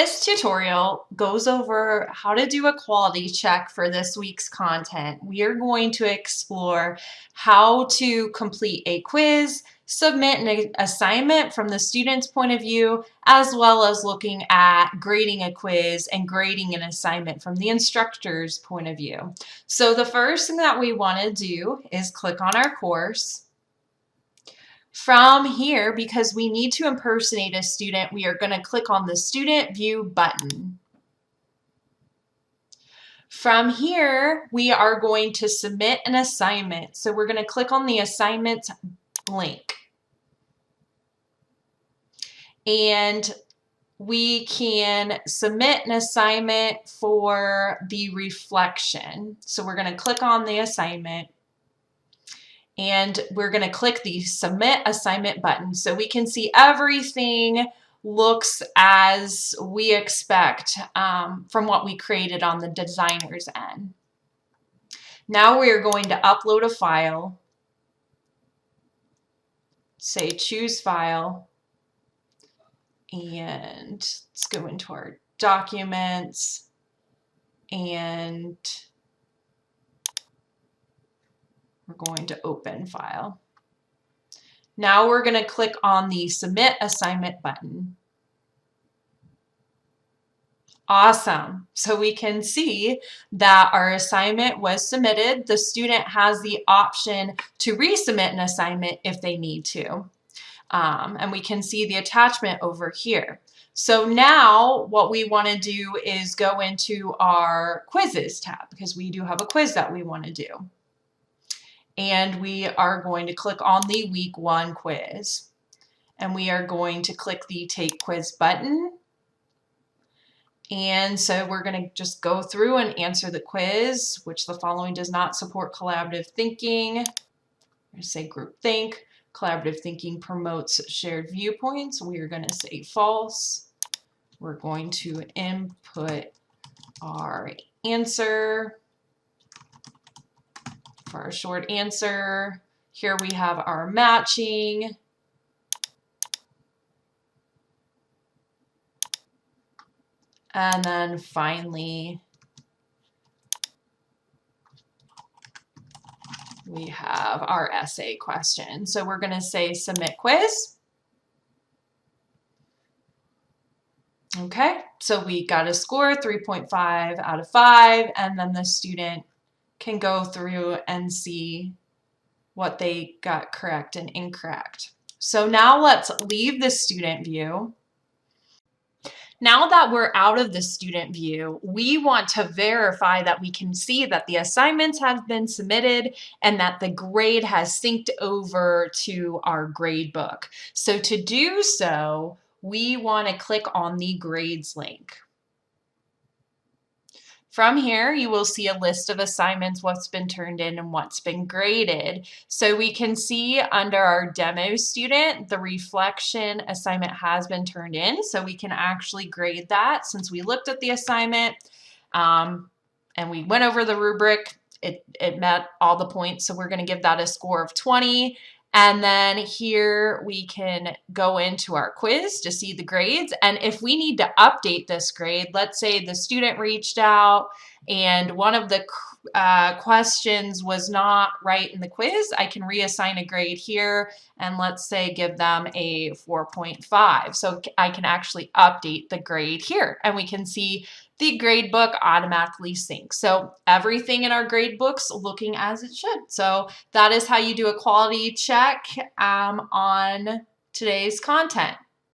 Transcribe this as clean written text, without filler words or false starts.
This tutorial goes over how to do a quality check for this week's content. We are going to explore how to complete a quiz, submit an assignment from the student's point of view, as well as looking at grading a quiz and grading an assignment from the instructor's point of view. So the first thing that we want to do is click on our course. From here, because we need to impersonate a student, we are going to click on the Student View button. From here, we are going to submit an assignment. So we're going to click on the assignment link. And we can submit an assignment for the reflection. So we're going to click on the assignment. And we're going to click the Submit Assignment button so we can see everything looks as we expect from what we created on the designer's end. Now we are going to upload a file. Say Choose File. And let's go into our documents and we're going to open file. Now we're going to click on the Submit Assignment button. Awesome. So we can see that our assignment was submitted. The student has the option to resubmit an assignment if they need to. And we can see the attachment over here. So now what we want to do is go into our quizzes tab because we do have a quiz that we want to do. And we are going to click on the week 1 quiz. And we are going to click the Take Quiz button. And so we're going to just go through and answer the quiz, which the following does not support collaborative thinking. I'm going to say groupthink. Collaborative thinking promotes shared viewpoints. We are going to say false. We're going to input our answer. For our short answer, here we have our matching. And then finally, we have our essay question. So we're going to say Submit Quiz. Okay, so we got a score 3.5 out of 5, and then the student can go through and see what they got correct and incorrect. So now let's leave the student view. Now that we're out of the student view, we want to verify that we can see that the assignments have been submitted and that the grade has synced over to our grade book. So to do so, we want to click on the grades link. From here, you will see a list of assignments, what's been turned in and what's been graded. So we can see under our demo student, the reflection assignment has been turned in. So we can actually grade that since we looked at the assignment and we went over the rubric. It met all the points. So we're going to give that a score of 20. And then here we can go into our quiz to see the grades. And if we need to update this grade, let's say the student reached out and one of the questions was not right in the quiz, I can reassign a grade here and let's say give them a 4.5. So I can actually update the grade here and we can see the grade book automatically syncs. So everything in our grade book's looking as it should. So that is how you do a quality check on today's content.